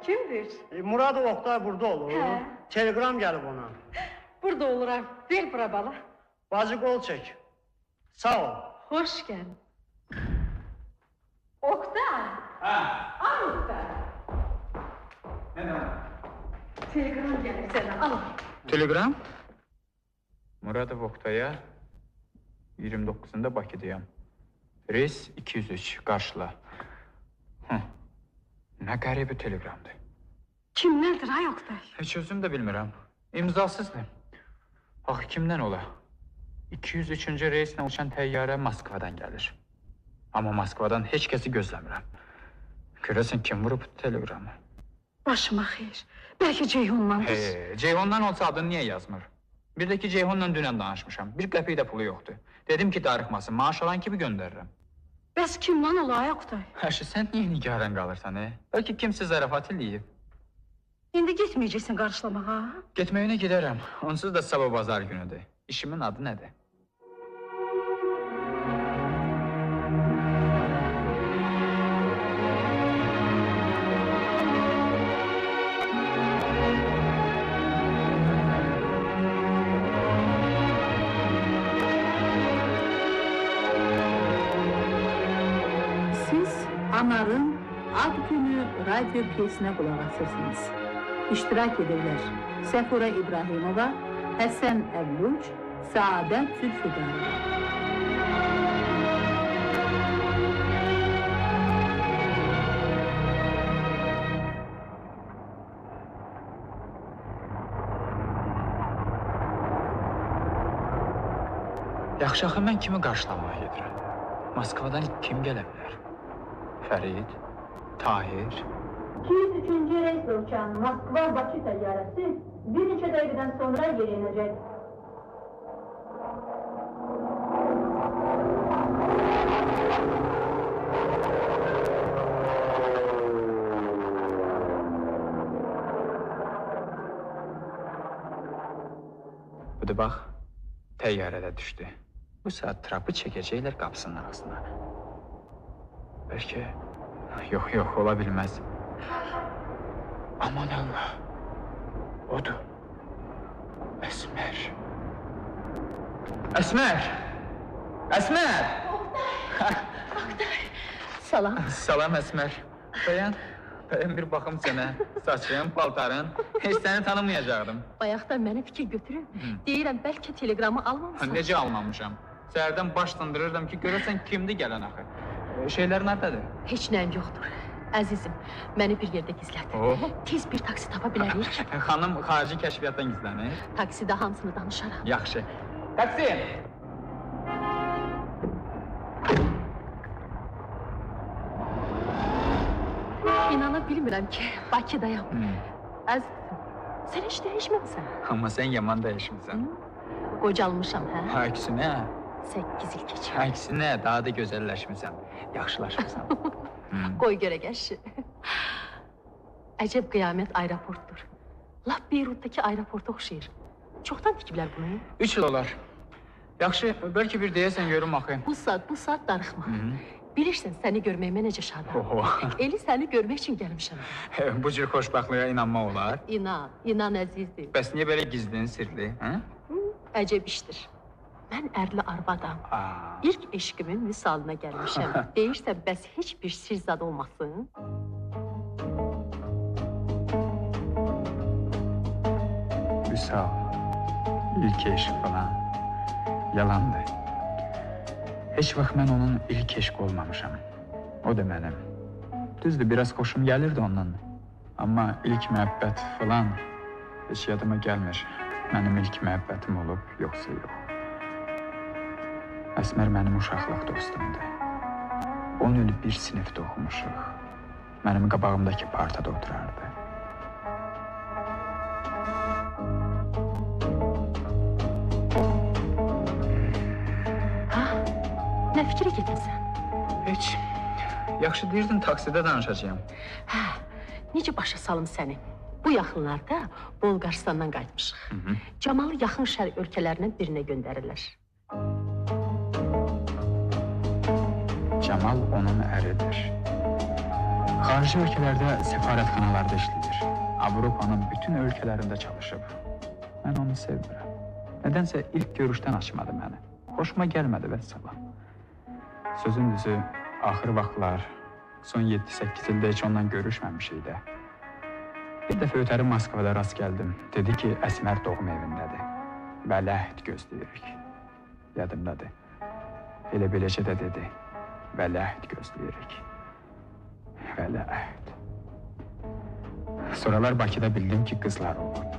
Kimdir? Muradov Oktay burada olur. Hə. Telegram gelip ona. Burada oluram. Ver bura bala. Bacı kol çek. Sağ ol. Hoş geldin. Oktay. Ha, Al Oktay. ne var? Telegram gelir sana. Al. Telegram? Muradov Oktay'a 29'unda Bakıdayım. Reis 203, karşıla. Ne garip telegramdı. Kimlerdir ay Oktay? Hiç özüm de bilmirəm. İmzasızdı. Axı kimdən ola? 203-cü reislə uçan təyyarə Moskvadan gəlir. Amma Moskvadan heç kəsi gözləmirəm. Görəsən kim vurub telegramı? Başıma xeyir. Belki Ceyhun'landır. Ceyhundan olsa adını niyə yazmır? Bir də ki Ceyhunla dünən danışmışam. Bir qəpik də pulu yoxdur. Dedim ki darıxmasın, maaş alan kimi göndərirəm. Bəs kimden ola ay Oktay? Həşi, sən niyə nigaran qalırsan, Bəlkə kimsə zarafat eləyib. İndi gitmeyeceksin karşılamağa. Getməyinə gedərəm. Onsuz da sabah bazar günüdür. İşimin adı nədir? Siz Anar'ın Ad Günü radyo piyesine kulak asırsınız. İştirak edirlər Səfura İbrahimova, Həsən Əvluc, Saadət Zülfüqarova. Yaxşı, axı mən kimi qarşılamaya gedirəm? Moskvadan kim gələ bilər? Fərid, Tahir... 203. reisle uçan Moskva-Bakı təyyarəsi bir neçə dəqiqədən sonra yerə inəcək. Bu da bax, təyyarədə düşdü. Bu saat trapı çəkəcəklər qapısının arasına. Bəlkə... Yox, ola bilməz. Aman Allah! Odur. Əsmər! Əsmər! Əsmər! Oktay. Salam. Salam Əsmər. Dayan bir baxım sənə. Saçın, paltarın. Heç səni tanımayacaqdım. Bayaqdan məni fikir götürür. Deyirəm, bəlkə telegramı almamışsan. Necə almamışam? Səhərdən baş dındırırdım ki, görəsən kimdir gələn axı? Şeylər nərdədir? Heç nəyim yoxdur. Əzizim, məni bir yerdə gizlət. Tez bir taksi tapa bilərik. Xanım xarici kəşfiyyatdan gizlənir. Taksidə hamısını danışaram. Yaxşı. Taksi! İnana bilmirəm ki, Bakıdayam. Əzizim, sən heç dəyişməmsən. Amma sən yaman dəyişmirsən. Qocalmışam, hə? Əksinə. 8 il keçir. Əksinə, daha da gözəlləşmirsən. Yaxşılaşmısan. Qoy görə gəşi. Əcəb qiyamət aeroportdur. Lap Beyrutdakı aeroporta oxşayır. Çoxdan tikiblər bunu. 3 il olar. Yaxşı, bəlkə bir deyəsən görüm axı. Bu saat darıxma. Bilirsən, səni görməyimə necə şadam. Eli səni görmək üçün gəlmişəm. Bu cür xoşbaxtlığa inanmaq olar. İnan əzizdir. Bəs niyə belə gizlin, sirli, hə? Əcəb işdir. Mən ərli arvadam. İlk eşqimin misalına gəlmişəm. Deyirsən, bəs heç bir sir zad olmasın? Vüsal, ilk eşq falan yalandır. Heç vaxt mən onun ilk eşq olmamışam. O da mənim. Düzdür, biraz xoşum gəlirdi ondan. Amma ilk məhəbbət falan heç yadıma gəlmir. Mənim ilk məhəbbətim olub, yoxsa yox. Əsmər mənim uşaqlıq dostumdur. 10 il bir sinifdə oxumuşuq. Mənim qabağımdakı partada oturardı. Nə fikri getirsən? Heç. Yaxşı deyirdin, taksidə danışacağım. Necə başa salım səni? Bu yaxınlarda Bolqarıstandan qayıtmışıq. Camalı yaxın şərq ölkələrindən birinə göndərirlər. Cemal onun əridir. Xarici ölkələrdə səfarətxanalarda işləyir. Avropanın bütün ölkələrində çalışıb. Mən onu sevmirəm. Nədənsə ilk görüşdən açmadı məni. Xoşuma gəlmədi vəssalam. Sözün düzü, axır vaxtlar, son 7-8 ildə heç ondan görüşməmişik də. Bir dəfə ötəri Moskvada rast gəldim. Dedi ki, Əsmər doğum evindədir. Vələhd gözləyirik. Yadımdadır. Elə beləcə də dedi. Vələhd gözləyirik. Vələhd. Sonralar Bakıda bildim ki, qızlar olub.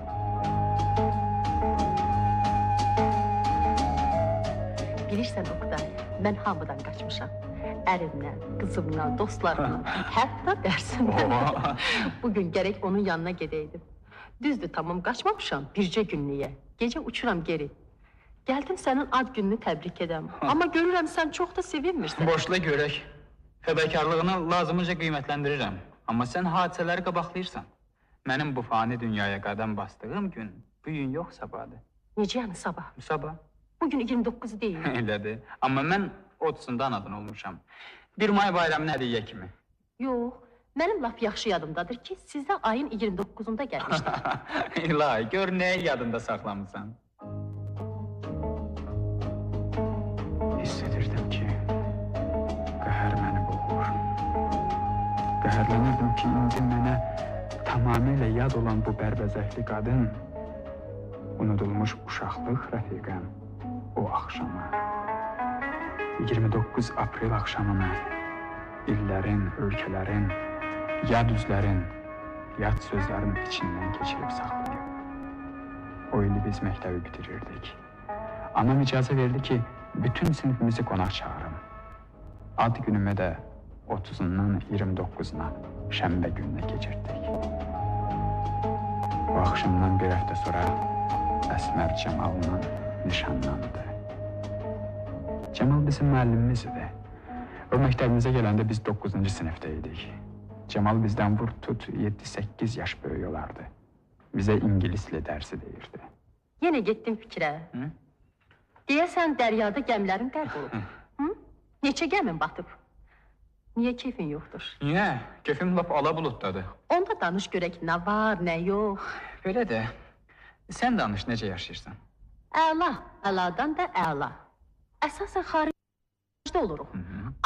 Bilirsən Oqtay, mən hamıdan qaçmışam. Ərimdən, qızımdan, dostlarımdan, hətta dərsimdən. Bugün gərək onun yanına gedəydim. Düzdür, tamam qaçmamışam, bircə günlüyə. Gecə uçuram geri. Gəldim sənin ad gününü təbrik edəm. Amma görürəm sən çox da sevinmirsən. Boşla görək. Fədakarlığını lazımınca qiymətləndirirəm. Amma sən hadisələri qabaqlayırsan. Mənim bu fani dünyaya qadam bastığım gün, bu gün yox sabahdır. Necə yəni sabah? Sabah. Bugün 29 deyil. Elədir. Amma mən 30-unda anadan olmuşam. 1 may bayramının hədiyyə kimi. Yox, mənim laf yaxşı yadımdadır ki, sizdə ayın 29-unda gəlmişdir. İlahi, gör nəyə yadında saxlamısan. Hiss edirdim ki, qəhər məni boğur. Qəhərlənirdim ki, indi mənə tamamilə yad olan bu bərbəzəkli qadın, unudulmuş uşaqlıq rəfiqəm, o axşamı, 29 aprel axşamını illərin, ölkələrin, yad üzlərin, yad sözlərin içindən keçirib saxlayıb. O ili biz məktəbi bitirirdik. Anam icazə verdi ki, bütün sinifimizi qonaq çağırım. Ad günümü də 30-undan 29-una şənbə gününə keçirdik. O axşamdan bir həftə sonra Əsmər Cəmal'la nişanlandı. Cəmal bizim müəllimimiz idi. O məktəbimizə gələndə biz 9-cu sinifdə idik. Cəmal bizdən vur tut 7-8 yaş böyük olardı. Bizə ingilisli dərsi deyirdi. Yenə getdim fikrə. Deyəsən dəryada gəmilərin qərq olub. Neçə gəmin batıb? Niyə keyfin yoxdur? Niyə? Keyfim lap ala buluddadır. Onda danış görək nə var, nə yox. Belə də, sən danış necə yaşayırsan? Əla, əladan da əla. Əsasən xaricdə oluruq.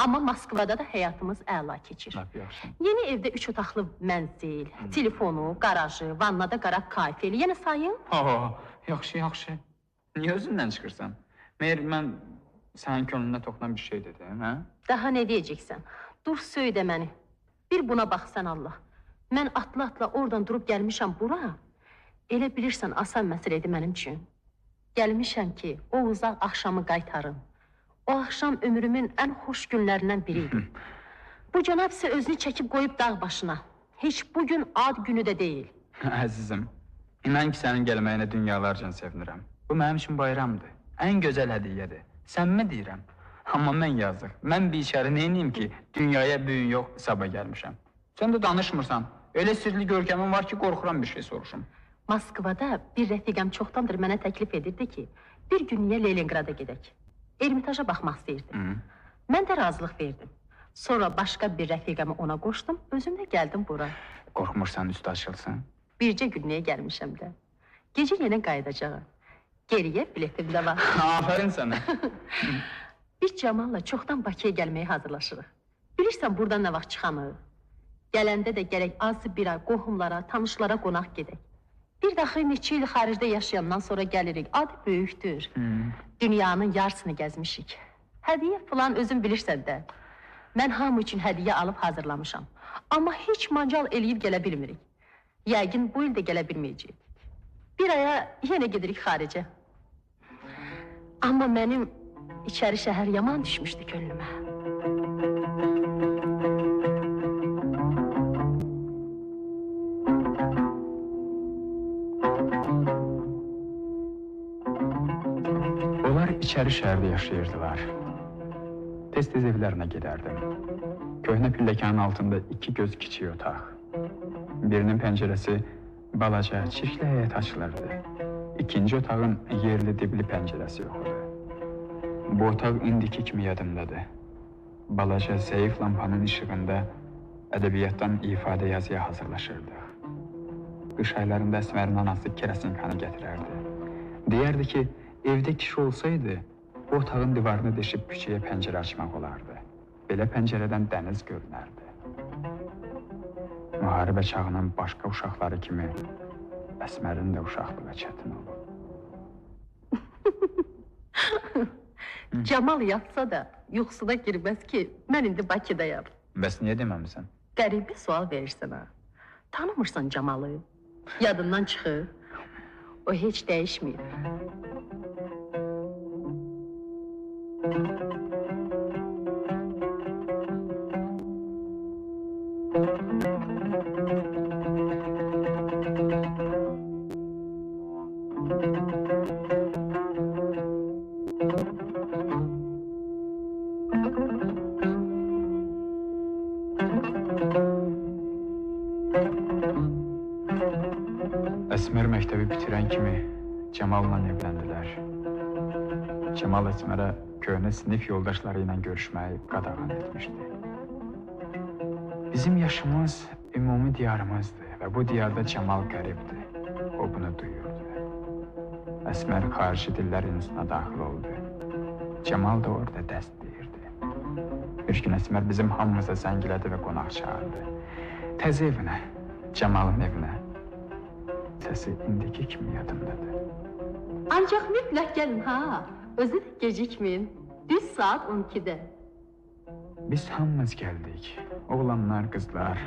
Amma Moskvada da həyatımız əla keçir. Lap yaxşı. Yeni evdə 3 otaqlı mənzil, telefonu, qarajı, vannada qara kafeli, yenə sayın? Yaxşı, yaxşı. Niyə özündən çıxırsan? Məyər mən sənin könlünə toxunan bir şey dedim, hə? Daha nə deyəcəksən? Dur söydə məni. Bir buna baxsan Allah. Mən atla-atla oradan durub gəlmişəm bura. Elə bilirsən, asan məsələdir mənim üçün. Gəlmişəm ki, o uzaq axşamı qaytarım. O axşam ömrümün ən xoş günlərindən biriydi. Bu cənab isə özünü çəkib qoyub dağ başına. Heç bugün ad günü də deyil. Əzizim, inan ki, sənin gəlməyinə dünyalarca sevinirəm. Bu mənim üçün bayramdır. Ən gözəl hədiyyədir. Səmmə deyirəm. Amma mən yazıq. Mən biçarə neyniyim ki, dünyaya büyün yox, sabah gəlmişəm. Sən də danışmırsan. Elə sirli görkəmin var ki, qorxuram bir şey soruşum. Moskvada bir rəfiqəm çoxdandır mənə təklif edirdi ki, bir gün niyə Leningrada gedək? Ermitaja baxmaq istəyirdi. Mən də razılıq verdim. Sonra başqa bir rəfiqəmi ona qoşdum, özüm də gəldim bura. Qorxmursan üstü açılsın? Bircə günlüyə gəlmişəm də. Gecə yenə qayıdacağım. Geriyə biletim də var. Aferin sənə. Biz Cəmalla çoxdan Bakıya gəlməyə hazırlaşırıq. Bilirsən, buradan nə vaxt çıxanıq? Gələndə də gərək azı bir ay qohumlara, tanışlara qonaq gedək. Bir daxı neçə il xaricdə yaşayandan sonra gəlirik. Adı böyükdür. Dünyanın yarısını gəzmişik. Hədiyyə falan özün bilirsən də. Mən hamı üçün hədiyyə alıb hazırlamışam. Amma heç macal eləyib gələ bilmirik. Yəqin bu il də gələ bilməyəcəyik. Bir aya yenə gedirik xaricə. Amma mənim içəri şəhər yaman düşmüşdü könlümə. Onlar içəri şəhərdə yaşayırdılar. Tez-tez evlərinə gedərdim. Köhnə pilləkənin altında 2 göz kiçik otaq. Birinin pəncərəsi balaca, çirkli həyət açılırdı. İkinci otağın yerli dibli pəncərəsi yox idi. Bu otaq indiki kimi yadımdadır. Balaca, zəif lampanın işığında ədəbiyyatdan ifadə yazıya hazırlaşırdıq. Qış aylarında Əsmərin anası kerosinkanı gətirərdi. Deyərdi ki, evdə kişi olsaydı, bu otağın divarını deşib küçəyə pəncərə açmaq olardı. Belə pəncərədən dəniz görünərdi. Müharibə çağının başqa uşaqları kimi Əsmərin də uşaqlığı çətin olub. Camal yatsa da yuxusuna girməz ki, mən indi Bakıdayam. Bəs niyə deməmisən? Qəribə sual verirsən ha. Tanımırsan Camalı. Yadından çıxır. O heç dəyişməyib. Əsmər məktəbi bitirən kimi Cəmalla evləndilər. Cəmal Əsmərə köhnə sinif yoldaşları ilə görüşməyi qadağan etmişdi. Bizim yaşımız ümumi diyarımızdır və bu diyarda Cəmal qəribdir. O bunu duyurdu. Əsmər xarici dillər institutuna daxil oldu. Cəmal da orada dərs deyirdi. Bir gün Əsmər bizim hamımıza zəngilədi və qonaq çağırdı. Təzə evinə, Cəmalın evinə. Səsi indiki kimi yadımdadır. Ancaq mütləq gəlin ha. Özü də gecikməyin. Düz saat 12-də. Biz hamımız gəldik. Oğlanlar, qızlar,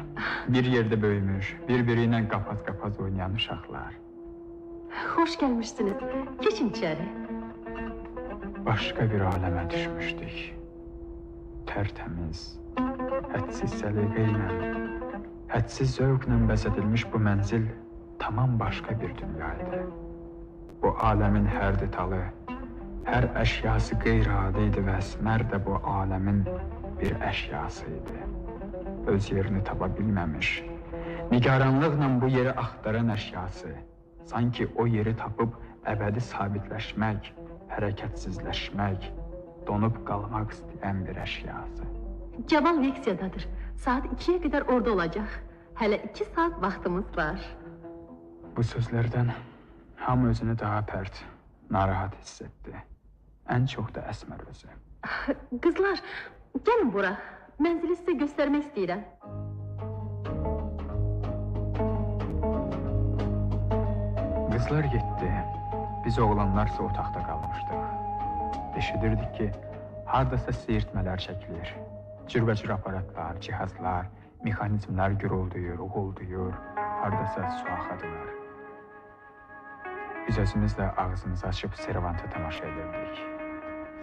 bir yerdə böyümüş, bir-biri ilə qapaz-qapaz oynayan uşaqlar. Xoş gəlmişsiniz. Keçin içəri. Başqa bir aləmə düşmüşdük. Tərtəmiz, hədsiz səliqə ilə, hədsiz zövqlə bəzədilmiş bu mənzil tamam başqa bir dünya idi. Bu aləmin hər detalı, hər əşyası qeyri-adi idi və Əsmər də bu aləmin bir əşyası idi. Öz yerini tapa bilməmiş, nigaranlıqla bu yeri axtaran əşyası, sanki o yeri tapıb əbədi sabitləşmək, hərəkətsizləşmək, donub qalmaq istəyən bir əşyası. Camal leksiyadadır. Saat 2-yə qədər orada olacaq. Hələ 2 saat vaxtımız var. Bu sözlərdən hamı özünü daha pərt, narahat hiss etdi. Ən çox da Əsmər özü. Qızlar, gəlin bura. Mənzili sizə göstərmək istəyirəm. Qızlar getdi. Biz oğlanlarsa otaqda qalmışdıq. Eşidirdik ki, hardasa seyirtmələr çəkilir. Cürbəcür aparatlar, cihazlar, mexanizmlər gürüldüyür, uğulduyur, hardasa su axadılar. Biz özümüzlə ağzımızı açıb servanta tamaşa edirdik.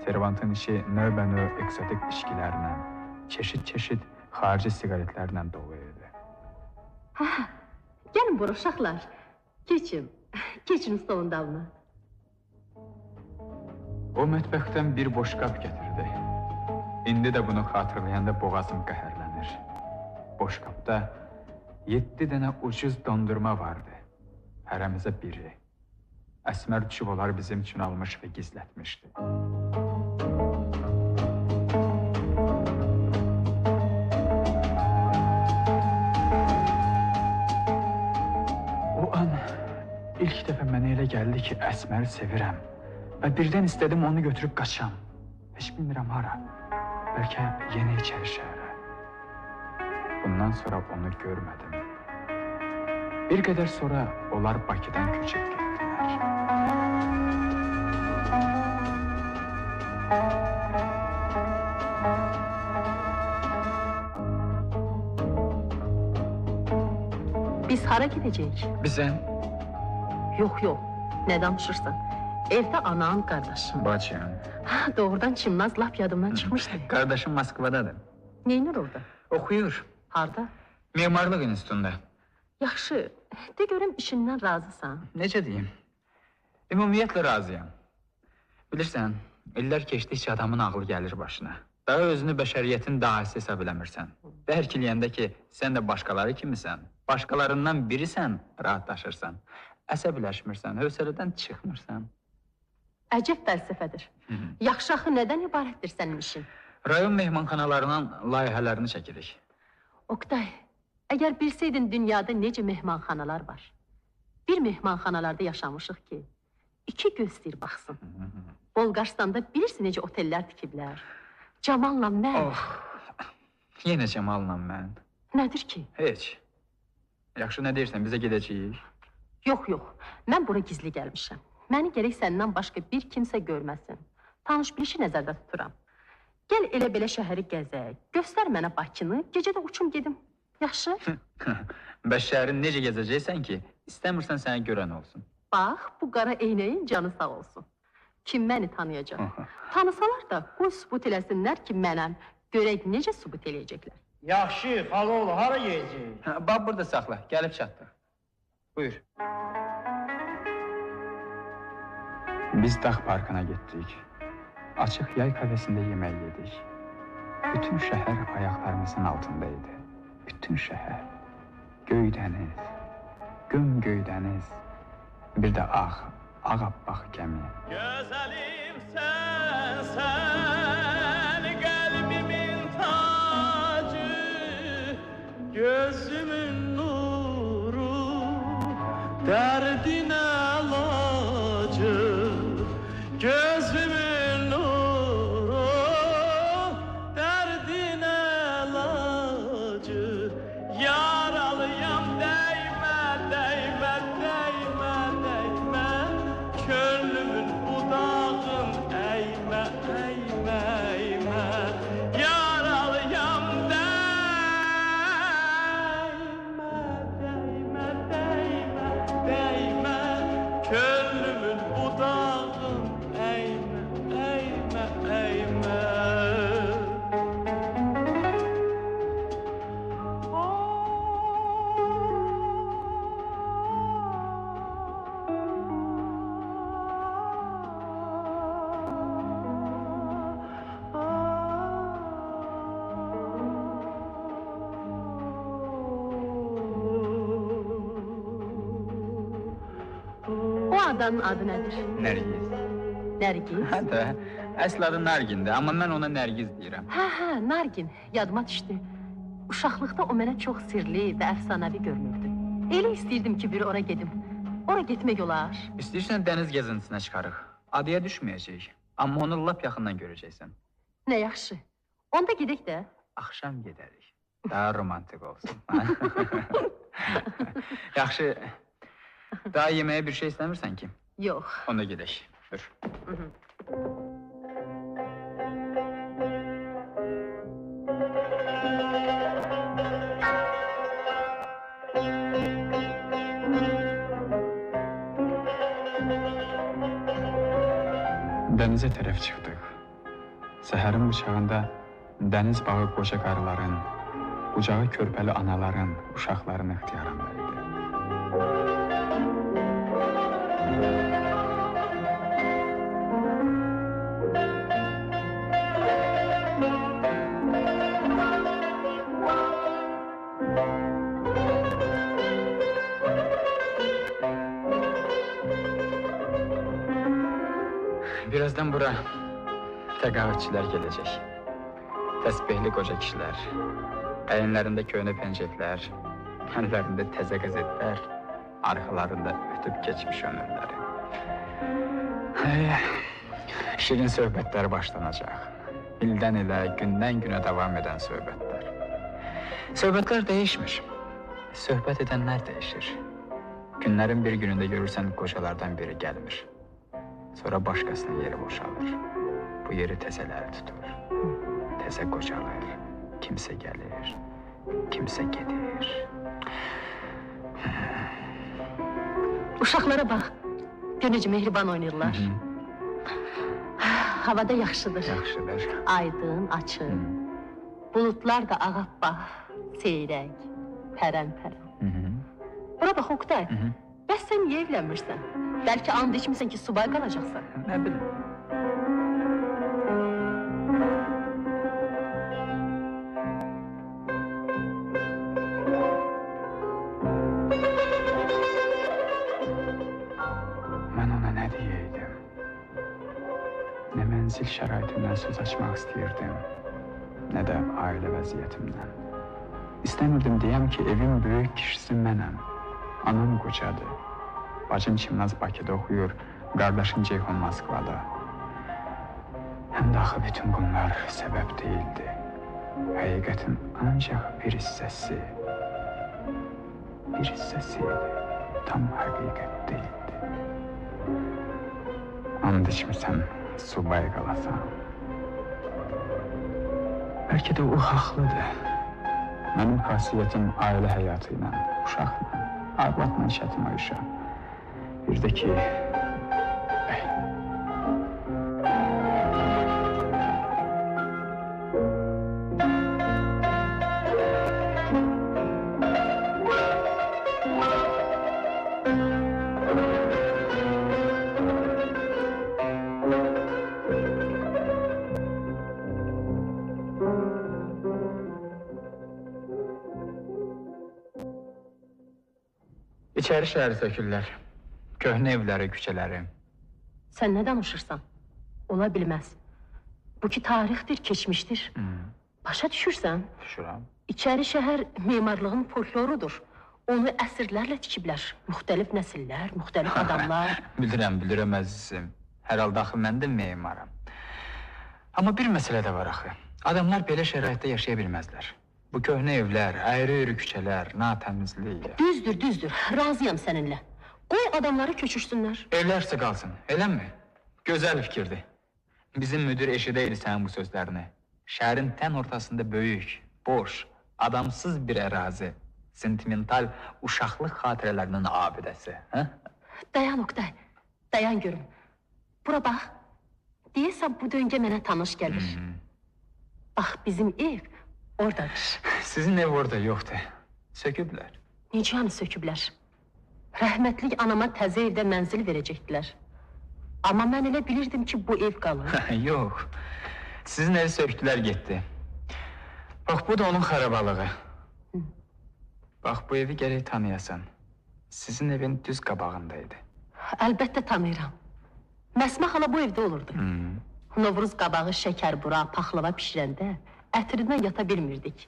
Servantın içi növbə-növ eksotik içkilərlə, çeşid-çeşid xarici siqaretlərlə dolu idi. Hə, gəlin bura uşaqlar. Keçin, keçin stolun dalına. O mətbəxdən bir boş qab gətirdi. İndi də bunu xatırlayanda boğazım qəhərlənir. Boş qabda 7 dənə ucuz dondurma vardı. Hərəmizə biri. Əsmər düşüb onlar bizim üçün almış və gizlətmişdi. O an ilk dəfə mənə elə gəldi ki, Əsməri sevirəm və birdən istədim onu götürüb qaçam. Heç bilmirəm hara, bəlkə yenə içəri şəhərə. Bundan sonra onu görmədim. Bir qədər sonra onlar Bakıdan köçüb getdilər. Biz hara gedəcəyik? Bizə? Yox, yox. Nə danışırsan? Evdə anam, qardaşım. Bacım. Doğrudan Çimnaz lap yadımdan çıxmışdı. Qardaşım Moskvadadır. Neynir orada? Oxuyur. Harda? Memarlıq institutunda. Yaxşı. De görüm işindən razısan. Necə deyim? Ümumiyyətlə razıyam. Bilirsən, illər keçdikcə adamın ağlı gəlir başına. Daha özünü bəşəriyyətin dahisi hesab eləmirsən. Dərk eləyəndə ki, sən də başqaları kimisən, başqalarından birisən, rahatlaşırsan. Əsəbiləşmirsən, hövsələdən çıxmırsan. Əcəb fəlsəfədir. Yaxşı axı nədən ibarətdir sənin işin? Rayon mehmanxanalarının layihələrini çəkirik. Oktay, əgər bilsəydin dünyada necə mehmanxanalar var. Bir mehmanxanalarda yaşamışıq ki, iki göz istəyir baxsın. Bolqarstanda bilirsin necə otellər tikiblər. Camal'la mən... Yenə Camal'la mən. Nədir ki? Heç. Yaxşı, nə deyirsən, bizə gedəcəyik? Yox, mən bura gizli gəlmişəm. Məni gərək səndən başqa bir kimsə görməsin. Tanış bilişi nəzərdə tuturam. Gəl elə belə şəhəri gəzək, göstər mənə Bakını, gecə də uçum gedim. Yaxşı? Bəs şəhərin necə gəzəcəksən ki, istəmirsən səni görən olsun? Bax, bu qara eynəyin canı sağ olsun. Kim məni tanıyacaq? Tanısalar da qoy sübut eləsinlər ki, mənəm. Görək necə sübut eləyəcəklər. Yaxşı, xaloğlu, hara yeyəcək? Bax, burada saxla, gəlib çatdıq. Buyur. Biz dağ parkına getdik. Açıq yay kafesində yemək yedik. Bütün şəhər ayaqlarımızın altındaydı. Bütün şəhər. Göydəniz, göy dəniz. Bir də ağappaq gəmi. Gözəlim sən, qəlbimin tacı, gözümün nuru, dərdin əlacı, gözümün nuru, dərdin əlacı, yaralıyam dəymə, dəymə, dəymə, dəymə, könlümün budağın əymə, əymə, əymə, yaralıyam dəymə, dəymə, dəymə, dəymə, könlümün budağın əymə, əymə, əymə. O adanın adı nədir? Nərgiz. Nərgiz? Hə də, əsl adı Nərgindir, amma mən ona Nərgiz deyirəm. Hə, Nargin, yadıma düşdü. Uşaqlıqda o mənə çox sirli və əfsanəvi görünürdü. Elə istəyirdim ki, bir ora gedim. Ora getmək olar. İstəyirsən dəniz gəzintisinə çıxarıq. Adaya düşməyəcəyik, amma onu lap yaxından görəcəksən. Nə yaxşı. Onda gedək də. Axşam gedərik. Daha romantik olsun. Yaxşı, daha yeməyə bir şey istəmirsən ki? Yox. Onda gedək. Dur. Dənizə tərəf çıxdıq. Səhərin bıçağında dəniz bağı qoca qarıların, ucağı körpəli anaların, uşaqların ixtiyarında idi. Birazdan bura təqaüdçilər gələcək. Təsbihli qoca kişilər, əyinlərində köhnə pencəklər, əllərində təzə qəzetlər, arxalarında ötüb keçmiş ömürləri. Şirin söhbətlər başlanacaq. İldən ilə, gündən günə davam edən söhbətlər. Söhbətlər dəyişmir. Söhbət edənlər dəyişir. Günlərin bir günündə görürsən qocalardan biri gəlmir. Sonra başqasının yeri boşalır. Bu yeri təzələri tutur. Təzə qocalır. Kimsə gəlir, kimsə gedir. Uşaqlara bax. Gör necə mehriban oynayırlar. Havada yaxşıdır. Yaxşıdır. Aydın, açıq. Buludlar da ağappaq, seyrək, pərən-pərən. Bura bax, Oktay. Bəs sən niyə evlənmirsən? Bəlkə and içmirsən ki, subay qalacaqsan. Nə bilim. Mən ona nə deyəydim? Nə mənzil şəraitimdən söz açmaq istəyirdim, nə də ailə vəziyyətimdən. İstəmirdim deyəm ki, evin böyük kişisi mənəm. Anam qocadır. Bacım Çimnaz Bakıda oxuyur, qardaşım Ceyhun Moskvada. Həm də axı bütün bunlar səbəb deyildi. Həqiqətin ancaq bir hissəsi idi. Tam həqiqət deyildi. And içmirsən, subay qalasan. Bəlkə də o haqlıdır. Mənim xasiyyətim ailə həyatı ilə, uşaqla, arvadla şətim ayışa. Bir də ki... İçəri şəhəri sökürlər. Köhnə evləri, küçələri. Sən nə danışırsan? Ola bilməz. Bu ki tarixdir, keçmişdir. Başa düşürsən? Düşürəm. İçəri şəhər memarlığın folklorudur. Onu əsrlərlə tikiblər. Müxtəlif nəsillər, müxtəlif adamlar. Bilirəm əzizim. Hər halda axı mən də memaram. Amma bir məsələ də var axı. Adamlar belə şəraitdə yaşaya bilməzlər. Bu köhnə evlər, ayrı-ayrı küçələr, natəmizlik... Düzdür. Razıyam səninlə. Qoy adamları köçürsünlər. Evlərsə qalsın, eləmi? Gözəl fikirdir. Bizim müdür eşidəydi sənin bu sözlərini. Şəhərin tən ortasında böyük, boş, adamsız bir ərazi, sentimental uşaqlıq xatirələrinin abidəsi. Dayan Oktay, dayan görüm. Bura bax, deyəsən bu döngə mənə tanış gəlir. Bax, bizim ev oradadır. Sizin ev orada yoxdur. Söküblər. Necə yəni söküblər? Rəhmətlik anama təzə evdə mənzil verəcəkdilər. Amma mən elə bilirdim ki, bu ev qalır. Yox. Sizin evi söktülər, getdi. Bax, bu da onun xarabalığı. Bax, bu evi gərək tanıyasan. Sizin evin düz qabağındaydı. Əlbəttə tanıyıram. Məsmə xala bu evdə olurdu. Novruz qabağı şəkər bura, paxlava pişirəndə ətirindən yata bilmirdik.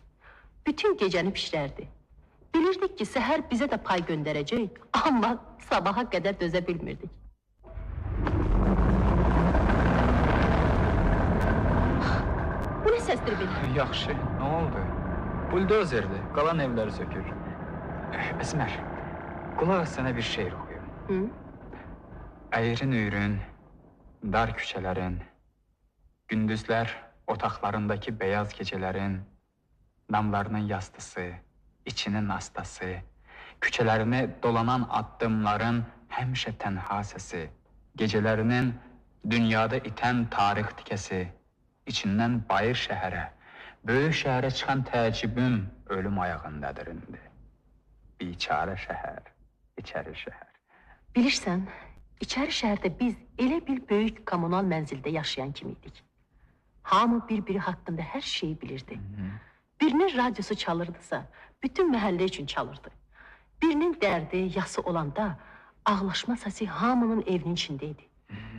Bütün gecəni pişirərdi. Bilirdik ki, səhər bizə də pay göndərəcək, amma sabaha qədər dözə bilmirdik. Bu nə səsdir belə? Yaxşı, nə oldu? Buldozerdir, qalan evləri sökür. Əsmər, qulaq sənə bir şeir oxuyum. Əyrin-üyrün, dar küçələrin, gündüzlər otaqlarındakı beyaz gecələrin, damlarının yastısı, içinin astası, küçələrini dolanan addımların həmişə tənha səsi, gecələrinin dünyada itən tarix tikəsi, içindən bayır şəhərə, böyük şəhərə çıxan təəccübüm ölüm ayağındadır indi. Biçarə şəhər, içəri şəhər. Bilirsən, içəri şəhərdə biz elə bir böyük kommunal mənzildə yaşayan kimiydik. Hamı bir-biri haqqında hər şeyi bilirdi. Birinin radyosu çalırdısa, bütün məhəllə üçün çalırdı. Birinin dərdi, yası olanda ağlaşma səsi hamının evinin içindeydi.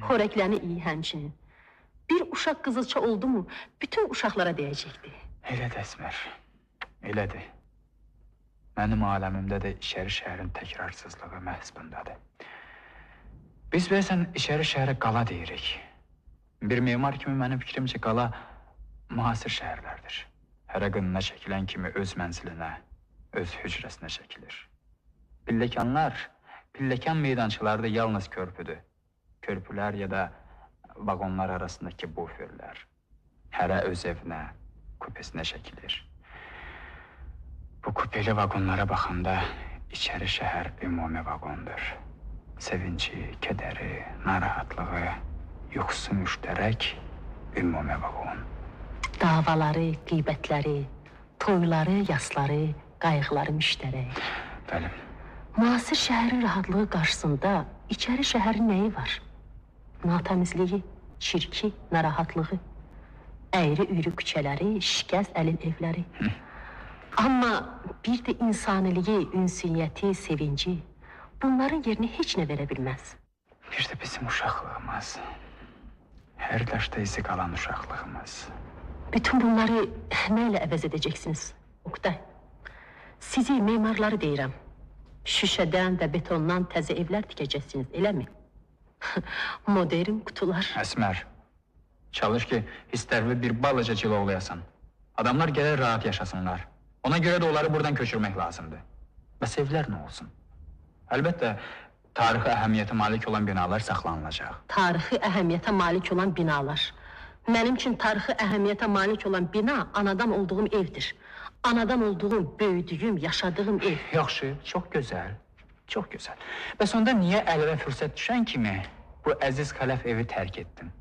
Xorəklərini iyi həmçinin. Bir uşaq qızılça oldu mu, bütün uşaqlara deyəcəkdi. Elədir Əsmər, elədir. Mənim aləmimdə də içəri şəhərin təkrarsızlığı məhz bundadır. Biz bilirsən, içəri şəhərə qala deyirik. Bir memar kimi mənim fikrimcə qala müasir şəhərlərdir. Hərə qınına çəkilən kimi öz mənzilinə, öz hücrəsinə çəkilir. Pilləkən meydançalarda yalnız körpüdür. Körpülər ya da vaqonlar arasındakı buferlər. Hərə öz evinə, kupesinə çəkilir. Bu kupeli vaqonlara baxanda içəri şəhər ümumi vaqondur. Sevinci, kədəri, narahatlığı, yuxusu müştərək ümumi vaqon. Davaları, qeybətləri, toyları, yasları, qayğıları müştərək. Bəli. Müasir şəhərin rahatlığı qarşısında içəri şəhərin nəyi var? Natəmizliyi, çirki, narahatlığı, əyri-üyrü küçələri, şikəst əlil evləri. Amma bir də insaniliyi, ünsiyyəti, sevinci, bunların yerini heç nə verə bilməz. Bir də bizim uşaqlığımız, hər daşda izi qalan uşaqlığımız. Bütün bunları nə ilə əvəz edəcəksiniz, Oktay? Sizi memarları deyirəm. Şüşədən və betondan təzə evlər tikəcəksiniz, eləmi? Modern qutular. Əsmər, çalış ki, hisslərli bir balaca cilovlayasan. Adamlar gəlir rahat yaşasınlar. Ona görə də onları buradan köçürmək lazımdır. Bəs evlər nə olsun? Əlbəttə, tarixi əhəmiyyətə malik olan binalar saxlanılacaq. Tarixi əhəmiyyətə malik olan binalar. Mənim üçün tarixi əhəmiyyətə malik olan bina anadan olduğum evdir. Anadan olduğum, böyüdüyüm, yaşadığım ev. Yaxşı, çox gözəl, çox gözəl. Bəs onda niyə əlinə fürsət düşən kimi bu əziz xələf evi tərk etdin?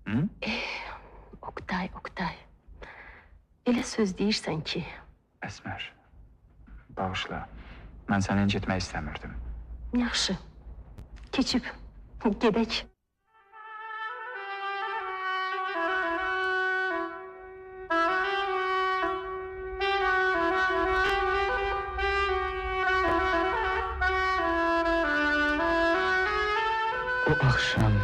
Hı? Oqtay, Oqtay. Elə söz deyirsən ki... Əsmər, bağışla. Mən səni incitmək istəmirdim. Yaxşı, keçib, gedək. O axşam,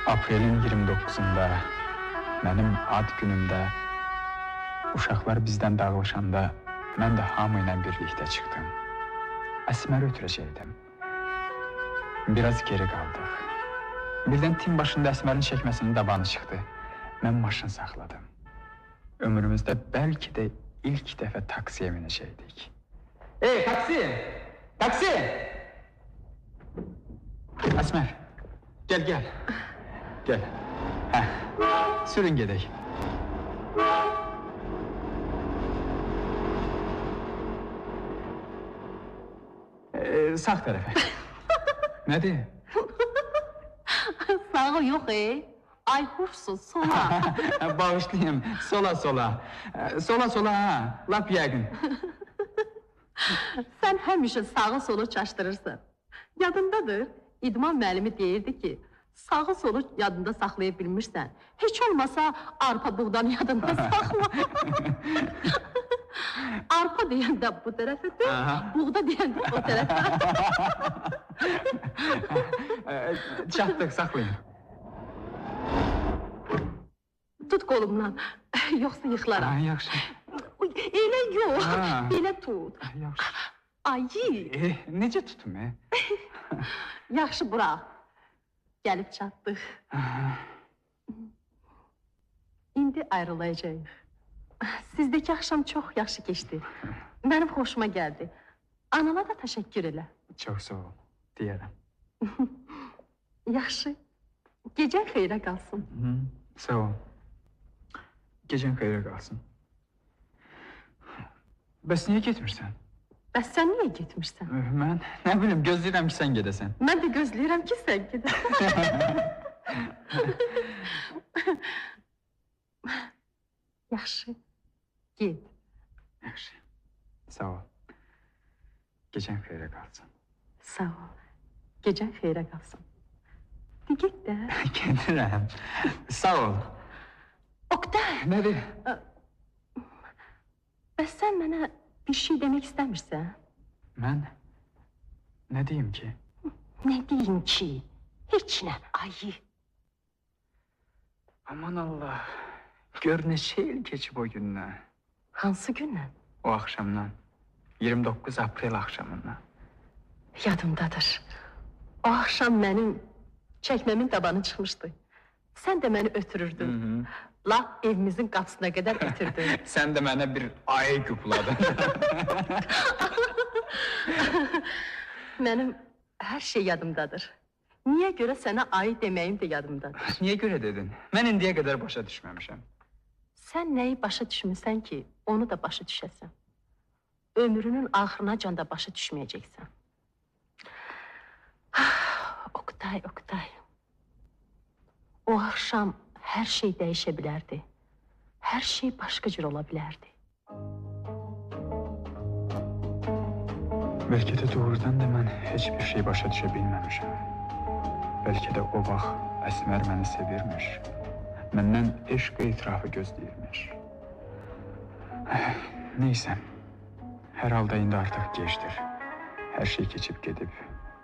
aprelin 29-unda, mənim ad günümdə, uşaqlar bizdən dağılışanda, mən də hamı ilə birlikdə çıxdım. Əsməri ötürəcəkdim. Biraz geri qaldıq. Birdən tim başında Əsmərin çəkməsinin dabanı çıxdı. Mən maşın saxladım. Ömrümüzdə bəlkə də ilk dəfə taksiyə minəcəkdik. Ey, taksi! Taksi! Əsmər, gəl, gəl. Gəl. Hə, sürün gedək. Sağ tərəfə. Nədir? Sağı yox, ayxursun, sola. Bağışlayın, sola. Sola, ha, lap yəqin. Sən həmişə sağı solu çaşdırırsan. Yadındadır, İdman müəllimi deyirdi ki, sağı solu yadında saxlaya bilmirsən. Heç olmasa arpa buğdanı yadında saxla. Arpa deyəndə bu tərəfə dön, buğda deyəndə o tərəfə. Çatdıq, saxlayın. Tut qolumdan, yoxsa yıxılaram. Yaxşı. Elə yox, belə tut. Yaxşı. Ayı. Necə tutum, Yaxşı, bura. Gəlib çatdıq. İndi ayrılacağıq. Sizdəki axşam çox yaxşı keçdi. Mənim xoşuma gəldi. Anana da təşəkkür elə. Çox sağ ol, deyərəm. Yaxşı. Gecən xeyrə qalsın. Sağ ol. Gecən xeyrə qalsın. Bəs niyə getmirsən? Bəs sən niyə getmirsən? Mən, nə bilim, gözləyirəm ki, sən gedəsən. Mən də gözləyirəm ki, sən gedəsən. Yaxşı, ged. Yaxşı, sağ ol. Gecən xeyrə qalsın. Sağ ol, gecən xeyrə qalsın. De, get də. Gedirəm, sağ ol. Oqtay! Nədir? Bəs sən mənə bir şey demək istəmirsən? Mən nə deyim ki? Nə deyim ki? Heç nə, ayı. Aman Allah, gör neçə il keçib o gündən. Hansı gündən? O axşamdan, 29 aprel axşamından. Yadımdadır. O axşam mənim çəkməmin tabanı çıxmışdı. Sən də məni ötürürdün. Lap evimizin qapısına qədər ötürdün. Sən də mənə bir ayı qupladın. Mənim hər şey yadımdadır. Niyə görə sənə ayı deməyim də yadımdadır. Niyə görə dedin? Mən indiyə qədər başa düşməmişəm. Sən nəyi başa düşmüsən ki, onu da başa düşəsən. Ömrünün axırınacan da başa düşməyəcəksən. Oqtay, Oqtay. O axşam hər şey dəyişə bilərdi. Hər şey başqa cür ola bilərdi. Bəlkə də doğrudan da mən heç bir şey başa düşə bilməmişəm. Bəlkə də o vaxt Əsmər məni sevirmiş. Məndən eşq etirafı gözləyirmiş. Neysə, hər halda indi artıq gecdir. Hər şey keçib gedib.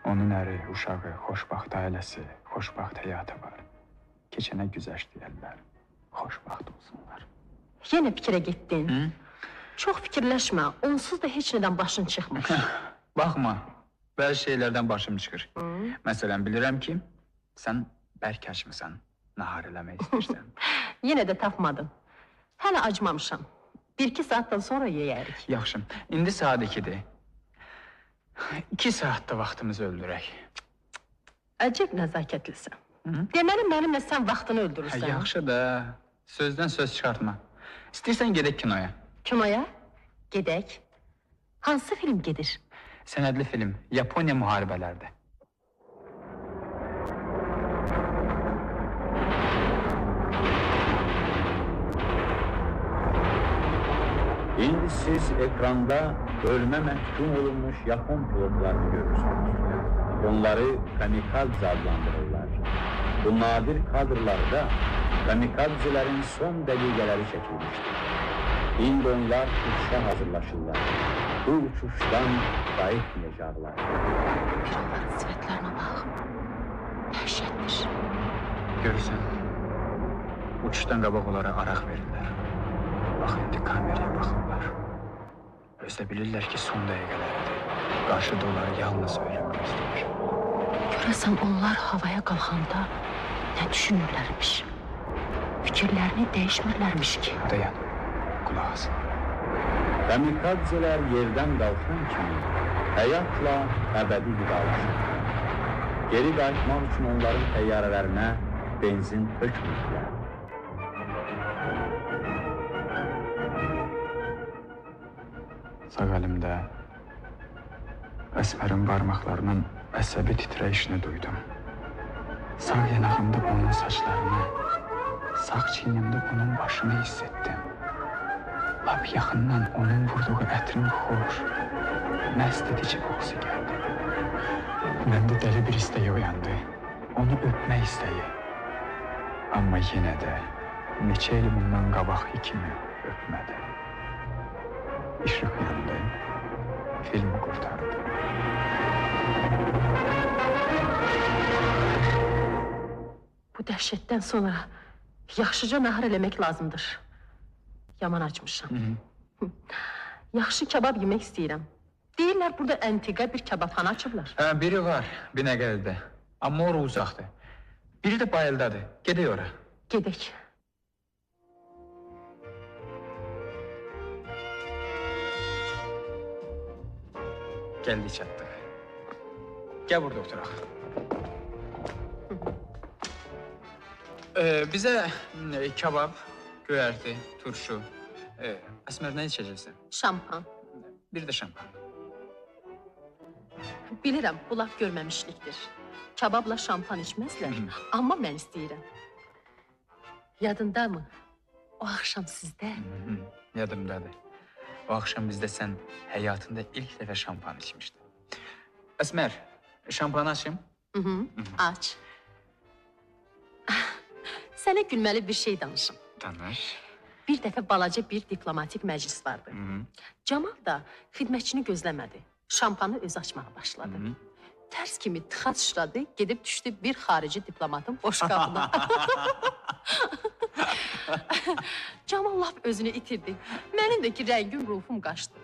Onun əri, uşağı, xoşbaxt ailəsi, xoşbaxt həyatı var. Keçənə güzəşt deyərlər. Xoşbaxt olsunlar. Yenə fikrə getdin. Çox fikirləşmə, onsuz da heç nədən başın çıxmır. Baxma, bəzi şeylərdən başım çıxır. Məsələn, bilirəm ki, sən bərk açmısan, nahar eləmək istəyirsən. Yenə də tapmadın. Hələ acmamışam. 1-2 saatdan sonra yeyərik. Yaxşı, indi saat 2-dir. 2 saatda vaxtımızı öldürək. Əcəb nəzakətlisən. Deməli, mənimlə sən vaxtını öldürürsən. Yaxşı da, sözdən söz çıxartma. İstəyirsən gedək kinoya. Kinoya? Gedək. Hansı film gedir? Sənədli film, Yaponiya müharibələrdə. İndi siz ekranda ölümə məhkum olunmuş Yapon pilotlarını görürsünüz. Onları kamikadze adlandırırlar. Bu nadir kadrlarda kamikadzelerin son dəqiqələri çəkilmişdir. İndi onlar uçuşa hazırlaşırlar. Bu uçuşdan qayıtmayacaqlar. Bir onların sifətlərinə bax. Dəhşətdir. Görürsən, uçuşdan qabaq onlara araq verirlər. Bax, indi kameraya baxırlar. Özdə bilirlər ki, son dəqiqələridir. Qarşıda onları yalnız ölüm gözləyir. Görəsən onlar havaya qalxanda nə düşünürlərmiş? Fikirlərini dəyişmirlərmiş ki. Dayan, qulaq as. Kamikadzeler yerdən qalxan kimi həyatla əbədi vidalaşır. Geri qayıtmaq üçün onların təyyarələrinə benzin tökmürlər. Sağ əlimdə Əsmərin barmaqlarının əsəbi titrəyişini duydum. Sağ yanağımda onun saçlarını, sağ çiynimdə onun başını hiss etdim. Lap yaxından onun vurduğu ətrin xoş, məst edici qoxusu gəldi. Məndə dəli bir istəyi oyandı, onu öpmək istəyi. Amma yenə də neçə il bundan qabaqki kimi öpmədi. İşıq yandı, filmi qurtardı. Bu dəhşətdən sonra yaxşıca nahar eləmək lazımdır. Yaman açmışam. Yaxşı kebab yemək istəyirəm. Deyirlər, burada əntiqə bir kebabxana açıblar. Hə, biri var, Binəqədidə. Amma ora uzaqdır. Biri də Bayıldadır. Gedək ora. Gedək. Gəldik, çatdıq. Gəl burada oturaq. Bizə kebab, göyərti, turşu. Əsmər, nə içəcəksən? Şampan. Bir də şampan. Bilirəm, bu laf görməmişlikdir. Kebabla şampan içməzlər, amma mən istəyirəm. Yadında mı? O axşam sizdə? Yadımdadır. O axşam bizdə sən həyatında ilk dəfə şampan içmişdin. Əsmər, şampanı açım? Aç. Sənə gülməli bir şey danışım. Danış. Bir dəfə balaca bir diplomatik məclis vardı. Camal da xidmətçini gözləmədi. Şampanı özü açmağa başladı. Tərs kimi tıxac şıradı, gedib düşdü bir xarici diplomatın boş qabına. Camal lap özünü itirdi. Mənim də ki, rəngim, ruhum qaçdı.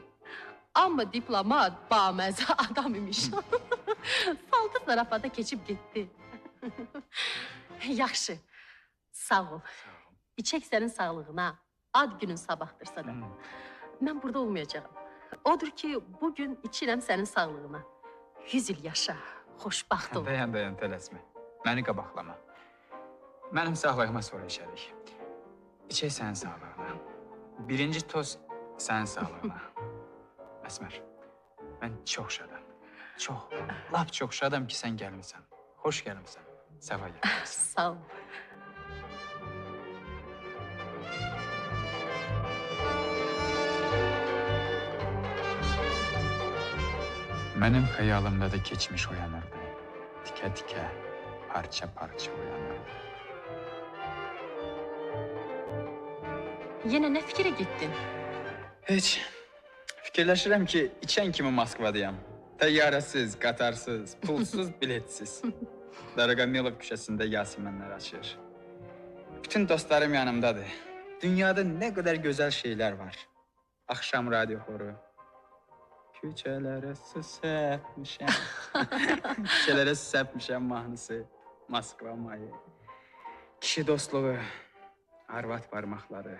Amma diplomat baməzə adam imiş. Saldı zarafata keçib getdi. Yaxşı, sağ ol. İçək sənin sağlığına, ad günün sabahdırsa da. Mən burada olmayacağım. Odur ki, bugün içirəm sənin sağlığına. 100 il yaşa, xoşbaxt ol. Dayan, tələsmə. Məni qabaqlama. Mənim sağlığıma sonra içərik. İçək sənin sağlığına. Birinci toz sənin sağlığına. Əsmər, mən çox şadam. Çox, lap çox şadam ki, sən gəlmirsən. Xoş gəlmirsən. Səva gəlmirsən. Sağ ol. Mənim xəyalımda da keçmiş oyanırdı. Tikə-tikə, parça-parça oyanırdı. Yenə nə fikrə getdin? Heç. Fikirləşirəm ki, içən kimi Moskvadayam. Təyyarəsiz, qatarsız, pulsuz, biletsiz. Daraqamilov küçəsində Yaseminlər açır. Bütün dostlarım yanımdadır. Dünyada nə qədər gözəl şeylər var. Axşam radio xoru. Küçələrə su səpmişəm. Küçələrə su səpmişəm mahnısı. Moskva mayı. Kişi dostluğu. Arvad barmaqları.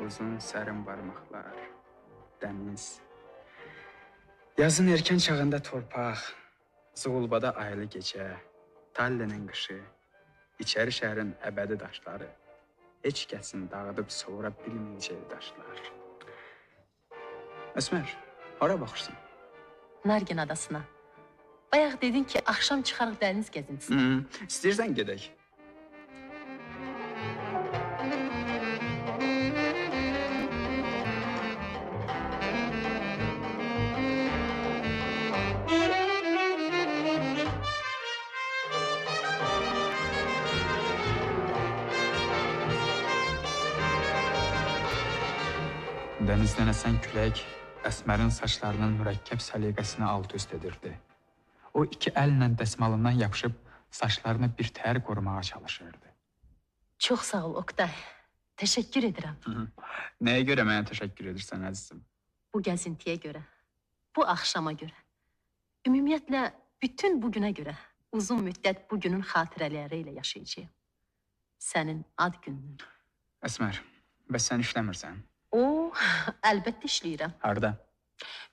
Uzun sərin barmaqlar. Dəniz. Yazın erkən çağında torpaq. Zuğulbada aylı gecə. Tallinnin qışı. İçəri şəhərin əbədi daşları. Heç kəsin dağıdıb sonra bilməyəcək daşlar. Əsmər, hara baxırsan? Nargin adasına. Bayaq dedin ki, axşam çıxarıq dəniz gəzintisinə. İstəyirsən gedək. Dənizdən əsən külək Əsmərin saçlarının mürəkkəb səliqəsini alt-üst edirdi. O iki əllə dəsmalından yapışıb saçlarını bir təhər qorumağa çalışırdı. Çox sağ ol, Oktay. Təşəkkür edirəm. Nəyə görə mənə təşəkkür edirsən, əzizim? Bu gəzintiyə görə, bu axşama görə, ümumiyyətlə bütün bu günə görə uzun müddət bu günün xatirələri ilə yaşayacağım. Sənin ad günün. Əsmər, bəs sən işləmirsən? O, əlbəttə işləyirəm. Harda?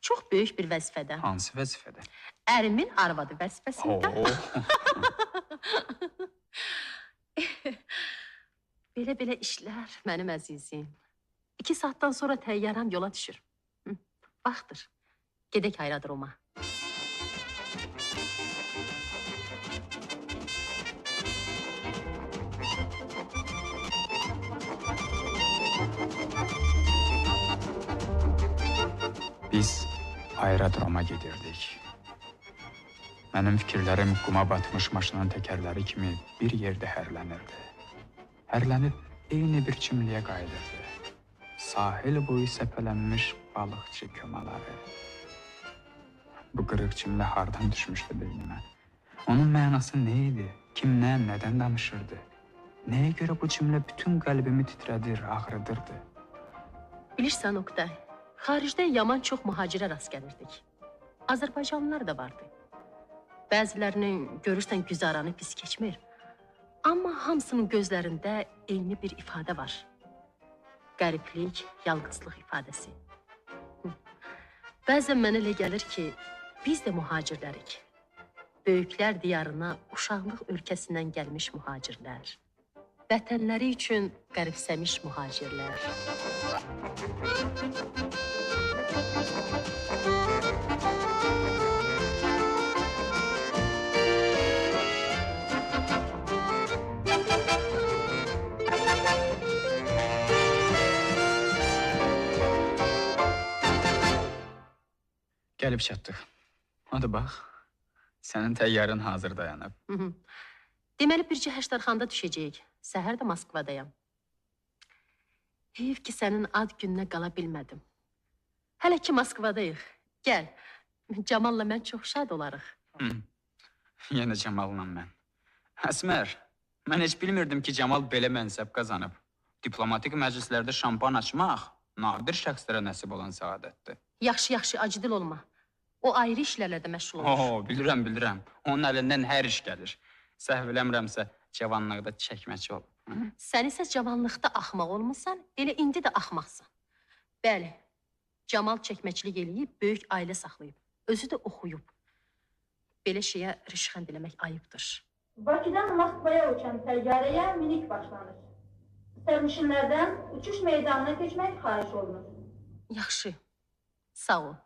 Çox böyük bir vəzifədə. Hansı vəzifədə? Ərimin arvadı vəzifəsində. Belə-belə işlər mənim əzizim. 2 saatdan sonra təyyarəm yola düşür. Vaxtdır. Gedək aerodroma. Biz aerodroma gedirdik. Mənim fikirlərim quma batmış maşının təkərləri kimi bir yerdə hərlənirdi. Hərlənib eyni bir çimliyə qayıdırdı. Sahil boyu səpələnmiş balıqçı kömələri. Bu qırıq çimlə hardan düşmüşdü beynimə? Onun mənası nə idi? Kimdən, nədən danışırdı? Nəyə görə bu cümlə bütün qəlbimi titrədir, ağrıdırdı? Bilirsən, Oktay, xaricdə yaman çox mühacirə rast gəlirdik. Azərbaycanlılar da vardı. Bəzilərinin görürsən güzaranı pis keçmir. Amma hamısının gözlərində eyni bir ifadə var. Qəriblik, yalqızlıq ifadəsi. Bəzən mənə elə gəlir ki, biz də mühacirlərik. Böyüklər diyarına uşaqlıq ölkəsindən gəlmiş mühacirlər. Vətənləri üçün qəribsəmiş mühacirlər. Gəlib çatdıq. Hadi bax, sənin təyyarın hazır dayanıb. Deməli, bircə Həştərxanda düşəcəyik. Səhər də Moskvadayam. Heyif ki, sənin ad gününə qala bilmədim. Hələ ki, Moskvadayıq. Gəl, Camalla mən çox şad olarıq. Yenə Camalla mən. Əsmər, mən heç bilmirdim ki, Camal belə mənsəb qazanıb. Diplomatik məclislərdə şampan açmaq nadir şəxslərə nəsib olan səadətdir. Yaxşı, acıdil olma. O ayrı işlərlə də məşğul olur. Bilirəm. Onun əlindən hər iş gəlir. Səhv eləmirəmsə, cavanlıqda çəkməçi ol. Sən isə cavanlıqda axmaq olmuşsan, elə indi də axmaqsan. Bəli, Camal çəkməçilik eləyib, böyük ailə saxlayıb. Özü də oxuyub. Belə şeyə rüşxənd eləmək ayıbdır. Bakıdan Moskvaya uçan təyyarəyə minik başlanır. Sərnişinlərdən uçuş meydanına keçmək xahiş olunur. Yaxşı, sağ ol.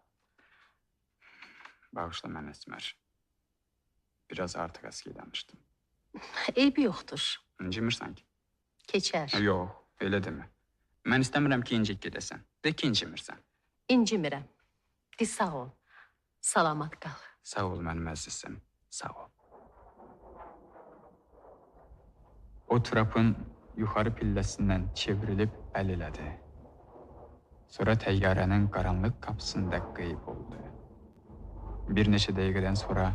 Bağışla mən Əsmər. Biraz artıq əski danışdım. Eybi yoxdur. İncimirsən ki? Keçər. Yox, elə demə. Mən istəmirəm ki, incik gedəsən. De ki, incimirsən. İncimirəm. De, sağ ol. Salamat qal. Sağ ol mənim əzizim. Sağ ol. O trapın yuxarı pilləsindən çevrilib əl elədi. Sonra təyyarənin qaranlıq qapısında qeyb oldu. Bir neçə dəqiqədən sonra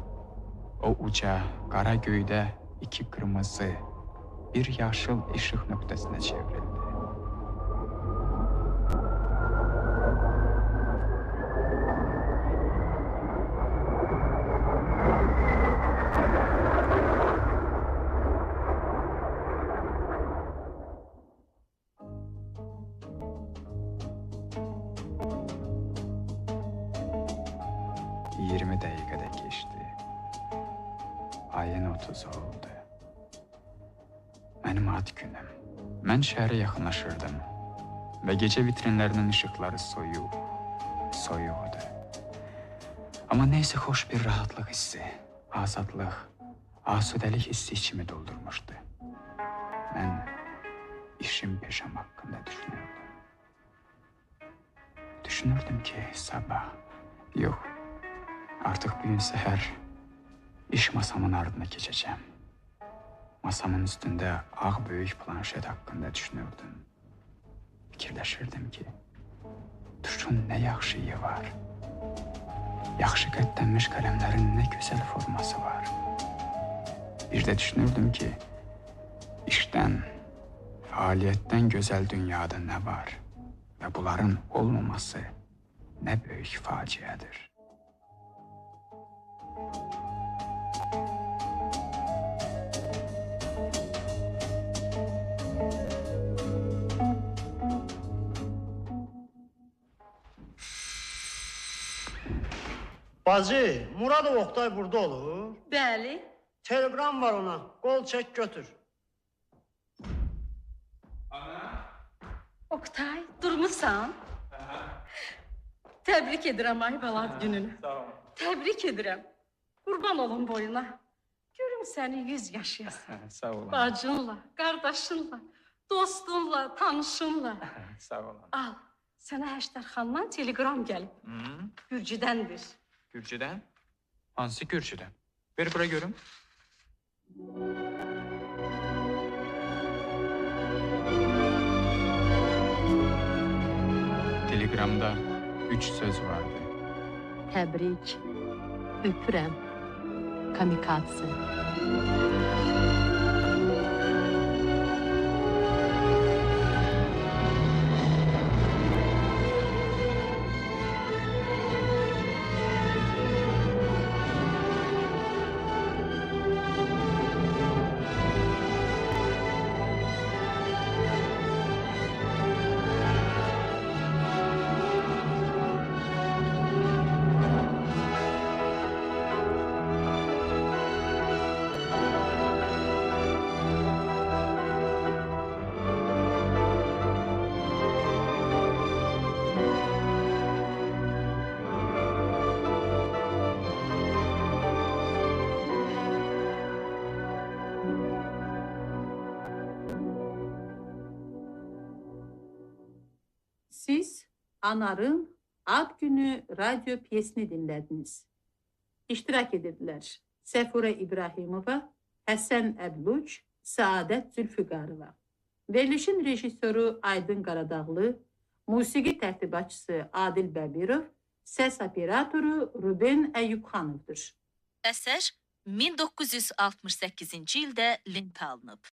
o uca, qara göydə 2 qırmızı, bir yaşıl işıq nöqtəsinə çevrildi. ayın 30'u oldu. Mənim ad günüm. Mən şəhərə yaxınlaşırdım və gecə vitrinlərinin işıqları soyuqdu. Amma neysə xoş bir rahatlıq hissi, azadlıq, asudəlik hissi içimi doldurmuşdu. Mən işim, peşəm haqqında düşünürdüm. Düşünürdüm ki, sabah, yox, artıq bugün səhər iş masamın ardına keçəcəm. Masamın üstündə ağ böyük planşet haqqında düşünürdüm. Fikirləşirdim ki, tuşun nə yaxşı iyi var. Yaxşı qəddənmiş qələmlərin nə gözəl forması var. Bir də düşünürdüm ki, işdən, fəaliyyətdən gözəl dünyada nə var və bunların olmaması nə böyük faciədir. Bacı, Muradov Oktay burada olur. Bəli. Telegram var ona. Qol çək götür. Oktay, durmusan? Təbrik edirəm ay balad gününü. Sağ olun. Təbrik edirəm. Qurban olun boyuna. Görüm səni 100 yaşayasın. Sağ olun. Bacınla, qardaşınla, dostunla, tanışınla. Sağ olun. Al, sənə Həştərxandan telegram gəlib. Gürcüdəndir. Gürcüdən? Hansı Gürcüdən? Ver bura görüm. Telegramda 3 söz vardı. Təbrik, öpürəm, kamikatsı. Siz Anar'ın Ad Günü radyo piyesini dinlediniz. İştirak edirdiler Səfurə İbrahimova, Həsən Əbluç, Saadət Zülfüqarova. Verilişin rejissoru Aydın Qaradağlı, musiqi tərtibatçısı Adil Bəbirov, səs operatoru Ruben Əyyubxanovdur. Əsər 1968-ci ildə lentə alınıb.